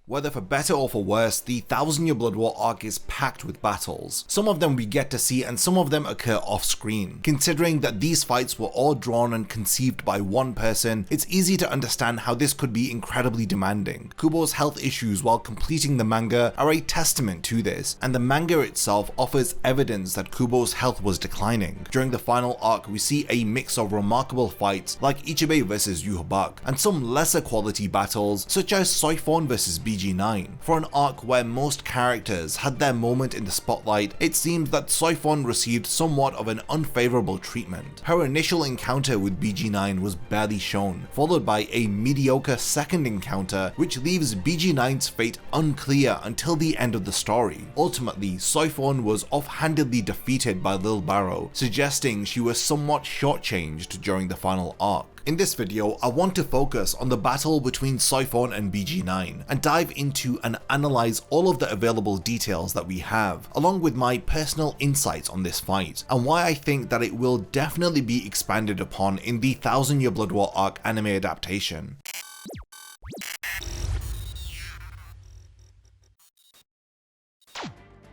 Whether for better or for worse, the 1000 Year Blood War arc is packed with battles. Some of them we get to see and some of them occur off screen. Considering that these fights were all drawn and conceived by one person, it's easy to understand how this could be incredibly demanding. Kubo's health issues while completing the manga are a testament to this, and the manga itself offers evidence that Kubo's health was declining. During the final arc, we see a mix of remarkable fights like Ichibei vs Yhwach, and some lesser quality battles such as Soi-Fon vs BG9. For an arc where most characters had their moment in the spotlight, it seems that Soi-Fon received somewhat of an unfavorable treatment. Her initial encounter with BG9 was barely shown, followed by a mediocre second encounter which leaves BG9's fate unclear until the end of the story. Ultimately, Soi-Fon was offhandedly defeated by Lil Barrow, suggesting she was somewhat shortchanged during the final arc. In this video, I want to focus on the battle between Soi-Fon and BG9 and dive into and analyze all of the available details that we have, along with my personal insights on this fight, and why I think that it will definitely be expanded upon in the 1000 Year Blood War arc anime adaptation.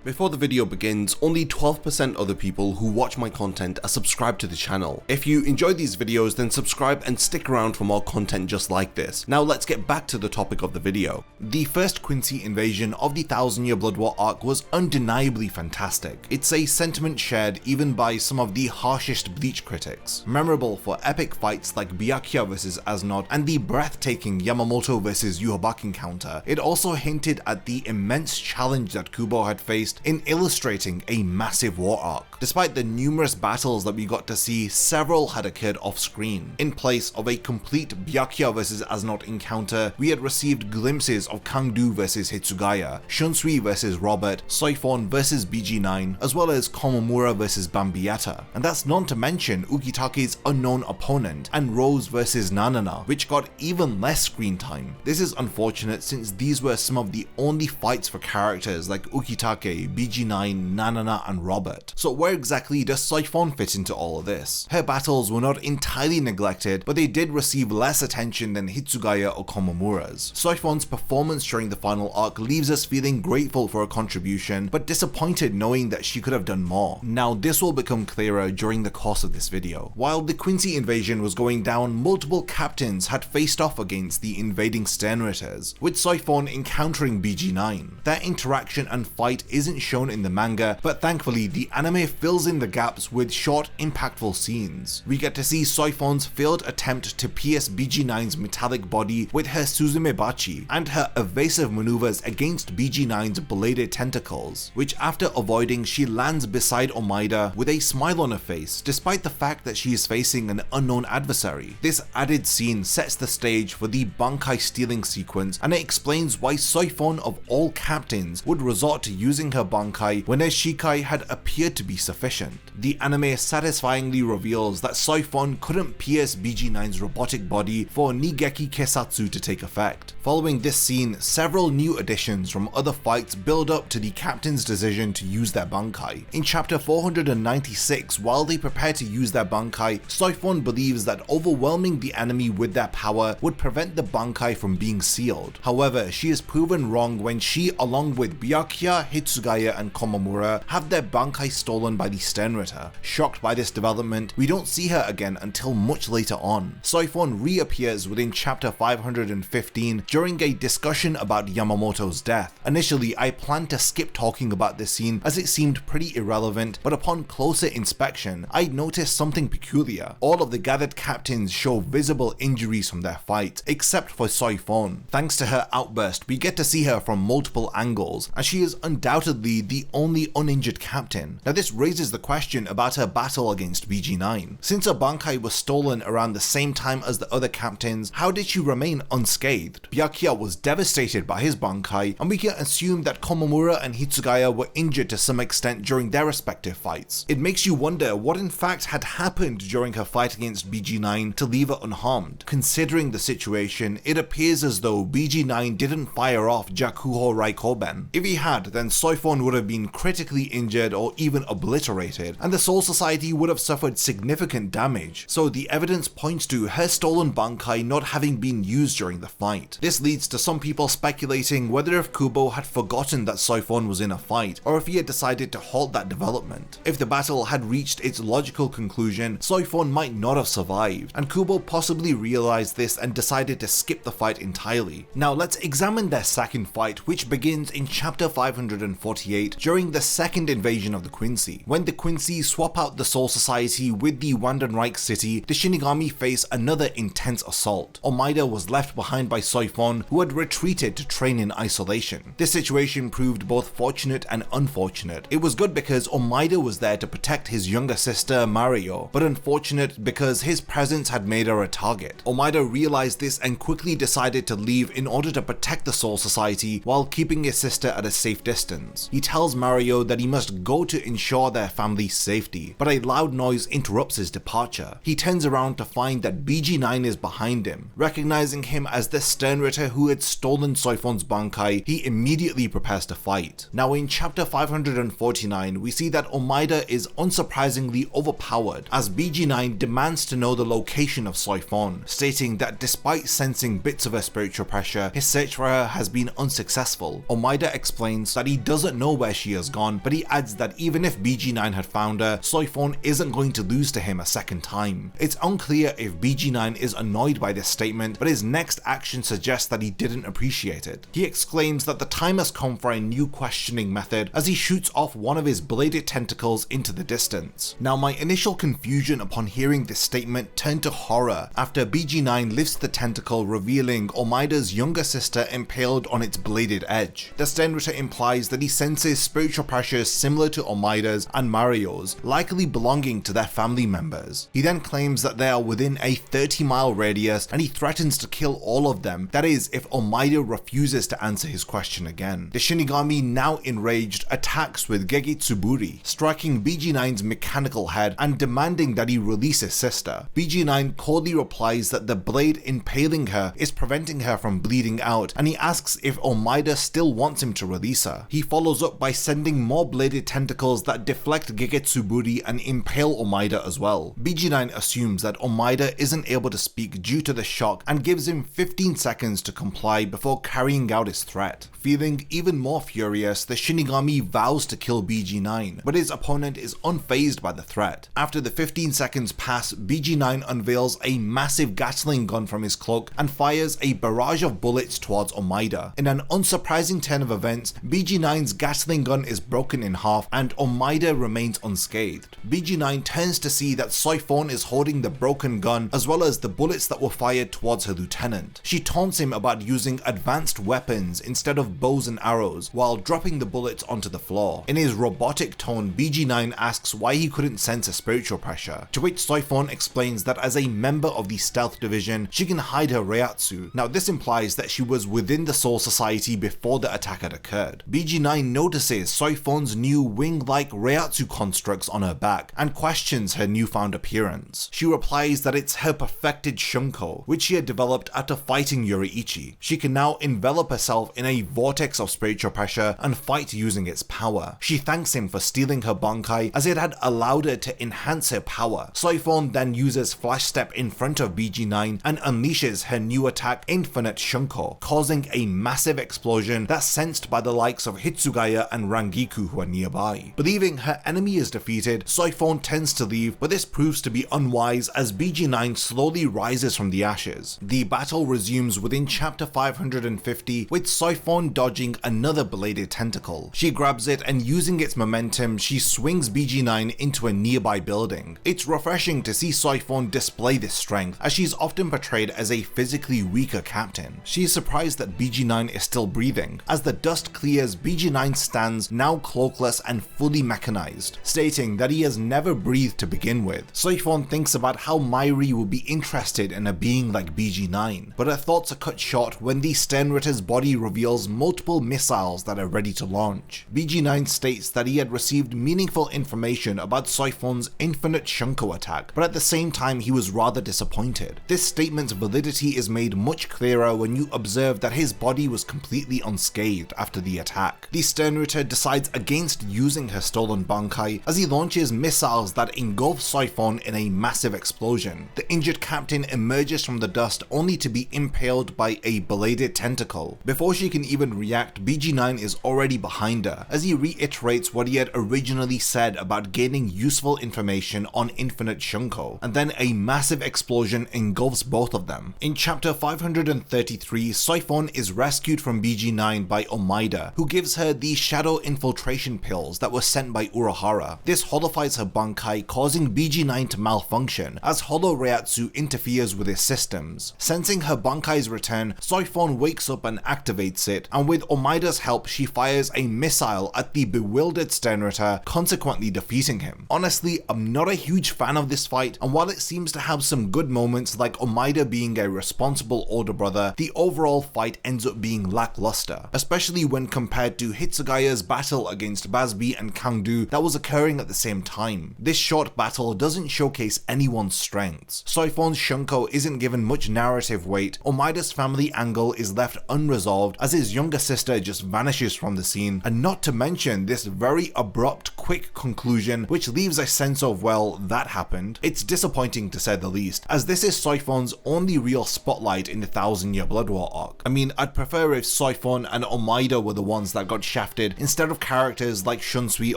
Before the video begins, only 12% of the people who watch my content are subscribed to the channel. If you enjoy these videos, then subscribe and stick around for more content just like this. Now let's get back to the topic of the video. The first Quincy Invasion of the 1000 Year Blood War arc was undeniably fantastic. It's a sentiment shared even by some of the harshest Bleach critics. Memorable for epic fights like Byakuya vs Asnod and the breathtaking Yamamoto vs Yhwach encounter, it also hinted at the immense challenge that Kubo had faced in illustrating a massive war arc. Despite the numerous battles that we got to see, several had occurred off screen. In place of a complete Byakuya vs Asnod encounter, we had received glimpses of Kangdu vs Hitsugaya, Shunsui vs Robert, Soi-Fon vs BG9, as well as Komamura vs Bambietta. And that's not to mention Ukitake's unknown opponent and Rose vs Nanana, which got even less screen time. This is unfortunate since these were some of the only fights for characters like Ukitake, BG9, Nanana and Robert. So where exactly does Soi-Fon fit into all of this? Her battles were not entirely neglected, but they did receive less attention than Hitsugaya or Komamura's. Soi-Fon's performance during the final arc leaves us feeling grateful for her contribution, but disappointed knowing that she could have done more. Now this will become clearer during the course of this video. While the Quincy Invasion was going down, multiple captains had faced off against the invading Sternritters, with Soi-Fon encountering BG9. Their interaction and fight isn't shown in the manga, but thankfully the anime fills in the gaps with short, impactful scenes. We get to see Soi-Fon's failed attempt to pierce BG9's metallic body with her Suzumebachi, and her evasive maneuvers against BG9's bladed tentacles, which after avoiding she lands beside Omaida with a smile on her face, despite the fact that she is facing an unknown adversary. This added scene sets the stage for the Bankai stealing sequence, and it explains why Soi-Fon of all captains would resort to using her Bankai when her Shikai had appeared to be sufficient. The anime satisfyingly reveals that Soi-Fon couldn't pierce BG9's robotic body for Nigeki Kesatsu to take effect. Following this scene, several new additions from other fights build up to the captain's decision to use their Bankai. In chapter 496, while they prepare to use their Bankai, Soi-Fon believes that overwhelming the enemy with their power would prevent the Bankai from being sealed. However, she is proven wrong when she, along with Byakuya, Hitsugaya and Komamura, have their Bankai stolen by the Sternritter. Shocked by this development, we don't see her again until much later on. Soi-Fon reappears within chapter 515 during a discussion about Yamamoto's death. Initially, I planned to skip talking about this scene as it seemed pretty irrelevant, but upon closer inspection, I noticed something peculiar. All of the gathered captains show visible injuries from their fight, except for Soi-Fon. Thanks to her outburst, we get to see her from multiple angles, and she is undoubtedly the only uninjured captain. Now this raises the question about her battle against BG9. Since her Bankai was stolen around the same time as the other captains, how did she remain unscathed? Byakuya was devastated by his Bankai, and we can assume that Komamura and Hitsugaya were injured to some extent during their respective fights. It makes you wonder what in fact had happened during her fight against BG9 to leave her unharmed. Considering the situation, it appears as though BG9 didn't fire off Jakuho Raikoben. If he had, then Soi-Fon Soi-Fon would have been critically injured or even obliterated, and the Soul Society would have suffered significant damage, so the evidence points to her stolen Bankai not having been used during the fight. This leads to some people speculating whether if Kubo had forgotten that Soi-Fon was in a fight, or if he had decided to halt that development. If the battle had reached its logical conclusion, Soi-Fon might not have survived, and Kubo possibly realized this and decided to skip the fight entirely. Now let's examine their second fight, which begins in chapter 548 during the second invasion of the Quincy. When the Quincy swap out the Soul Society with the Wandenreich city, the Shinigami face another intense assault. Omaida was left behind by Soi-Fon, who had retreated to train in isolation. This situation proved both fortunate and unfortunate. It was good because Omaida was there to protect his younger sister Mario, but unfortunate because his presence had made her a target. Omaida realized this and quickly decided to leave in order to protect the Soul Society while keeping his sister at a safe distance. He tells Mario that he must go to ensure their family's safety, but a loud noise interrupts his departure. He turns around to find that BG9 is behind him. Recognizing him as the Sternritter who had stolen Soi-Fon's Bankai, he immediately prepares to fight. Now in chapter 549, we see that Omaida is unsurprisingly overpowered as BG9 demands to know the location of Soi-Fon, stating that despite sensing bits of her spiritual pressure, his search for her has been unsuccessful. Omaida explains that he doesn't know where she has gone, but he adds that even if BG9 had found her, Soi-Fon isn't going to lose to him a second time. It's unclear if BG9 is annoyed by this statement, but his next action suggests that he didn't appreciate it. He exclaims that the time has come for a new questioning method as he shoots off one of his bladed tentacles into the distance. Now my initial confusion upon hearing this statement turned to horror after BG9 lifts the tentacle, revealing Omaida's younger sister impaled on its bladed edge. The Sternritter implies that he senses spiritual pressures similar to Omaida's and Mario's, likely belonging to their family members. He then claims that they are within a 30-mile radius and he threatens to kill all of them, that is if Omaida refuses to answer his question again. The Shinigami, now enraged, attacks with Gegetsuburi, striking BG9's mechanical head and demanding that he release his sister. BG9 coldly replies that the blade impaling her is preventing her from bleeding out, and he asks if Omaida still wants him to release her. He follows up by sending more bladed tentacles that deflect Gegetsuburi and impale Omaida as well. BG9 assumes that Omaida isn't able to speak due to the shock and gives him 15 seconds to comply before carrying out his threat. Feeling even more furious, the Shinigami vows to kill BG9, but his opponent is unfazed by the threat. After the 15 seconds pass, BG9 unveils a massive Gatling gun from his cloak and fires a barrage of bullets towards Omaida. In an unsurprising turn of events, BG9's Gatling gun is broken in half and Omaida remains unscathed. BG9 turns to see that Soi-Fon is holding the broken gun as well as the bullets that were fired towards her lieutenant. She taunts him about using advanced weapons instead of bows and arrows while dropping the bullets onto the floor. In his robotic tone, BG9 asks why he couldn't sense a spiritual pressure, to which Soi-Fon explains that as a member of the stealth division, she can hide her Reiatsu. Now this implies that she was within the Soul Society before the attack had occurred. BG9 notices Soi-Fon's new wing-like Reiatsu constructs on her back and questions her newfound appearance. She replies that it's her perfected Shunko, which she had developed after fighting Yoriichi. She can now envelop herself in a vortex of spiritual pressure and fight using its power. She thanks him for stealing her Bankai as it had allowed her to enhance her power. Soi-Fon then uses Flash Step in front of BG9 and unleashes her new attack Infinite Shunko, causing a massive explosion that's sensed by the likes of Hitsugaya and Rangiku who are nearby. Believing her enemy is defeated, Soi-Fon tends to leave, but this proves to be unwise as BG9 slowly rises from the ashes. The battle resumes within chapter 550 with Soi-Fon dodging another bladed tentacle. She grabs it and using its momentum, she swings BG9 into a nearby building. It's refreshing to see Soi-Fon display this strength, as she's often portrayed as a physically weaker captain. She is surprised that BG9 is still breathing. As the dust clears, BG9 stands, now cloakless and fully mechanized, stating that he has never breathed to begin with. Soi-Fon thinks about how Mairi would be interested in a being like BG9, but her thoughts are cut short when the Sternritter's body reveals multiple missiles that are ready to launch. BG9 states that he had received meaningful information about Soi-Fon's Infinite Shunko attack, but at the same time he was rather disappointed. This statement's validity is made much clearer when you observe that his body was completely unscathed after the attack. The Sternritter decides against using her stolen Bankai as he launches missiles that engulf Soi-Fon in a massive explosion. The injured captain emerges from the dust only to be impaled by a bladed tentacle. Before she can even react, BG9 is already behind her as he reiterates what he had originally said about gaining useful information on Infinite Shunko, and then a massive explosion engulfs both of them. In chapter 533, Soi-Fon is rescued from BG9 by Omaida, who gives her the shadow infiltration pills that were sent by Urahara. This holifies her Bankai, causing BG9 to malfunction as Holo Reiatsu interferes with his systems. Sensing her Bankai's return, Soi-Fon wakes up and activates it, and with Omaida's help she fires a missile at the bewildered Sternritter, consequently defeating him. Honestly, I'm not a huge fan of this fight, and while it seems to have some good moments like Omaida being a responsible older brother, the overall fight ends up being lackluster, especially when compared to Hitsugaya's battle against Bazbi and Kangdu that was occurring at the same time. This short battle doesn't showcase anyone's strengths. Soi-Fon's Shunko isn't given much narrative weight, Omaida's family angle is left unresolved as his younger sister just vanishes from the scene, and not to mention this very abrupt, quick conclusion which leaves a sense of, well, that happened. It's disappointing to say the least, as this is Soi-Fon's only real spotlight in the 1000-year Blood War arc. I mean, I'd prefer if Soi-Fon and Omaida were the ones that got shafted instead of characters like Shunsui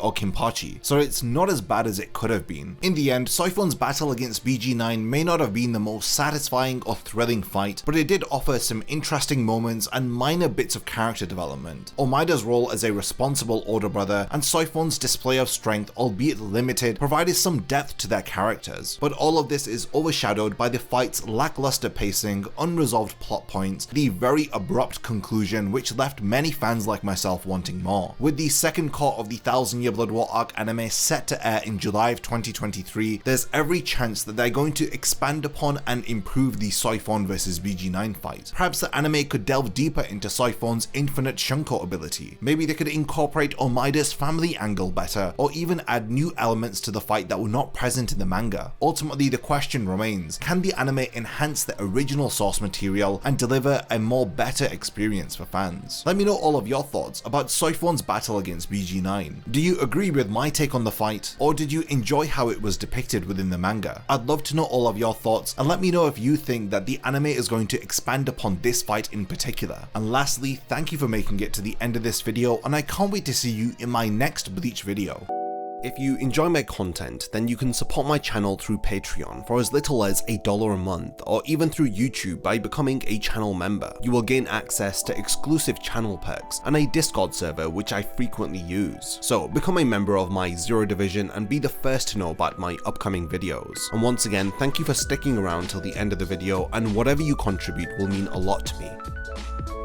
or Kinpachi, so it's not as bad as it could have been. In the end, Soi-Fon's battle against BG9 may not have been the most satisfying or thrilling fight, but it did offer some interesting moments and minor bits of character development. Omaida's role as a responsible older brother and Soi-Fon's display of strength, albeit limited, provided some depth to their characters, but all of this is overshadowed by the fight's lackluster pacing, unresolved plot points, the very abrupt conclusion which left many fans like myself wanting more. With the second court of the 1000-year Blood War arc anime set to air in July of 2023, there's every chance that they're going to expand upon and improve the Soi-Fon vs BG9 fight. Perhaps the anime could delve deeper into Soi-Fon's infinite Shunko ability. Maybe they could incorporate Omaida's family angle better, or even add new elements to the fight that were not present in the manga. Ultimately, the question remains, can the anime enhance the original source material and deliver a more better experience for fans? Let me know all of your thoughts about Soi-Fon's battle against BG9. Do you agree with my take on the fight, or did you enjoy how it was depicted within the manga? I'd love to know all of your thoughts, and let me know if you think that the anime is going to expand upon this fight in particular. And lastly, thank you for making it to the end of this video, and I can't wait to see you in my next Bleach video. If you enjoy my content, then you can support my channel through Patreon for as little as $1 a month, or even through YouTube by becoming a channel member. You will gain access to exclusive channel perks and a Discord server which I frequently use. So become a member of my Zero Division and be the first to know about my upcoming videos. And once again, thank you for sticking around till the end of the video, and whatever you contribute will mean a lot to me.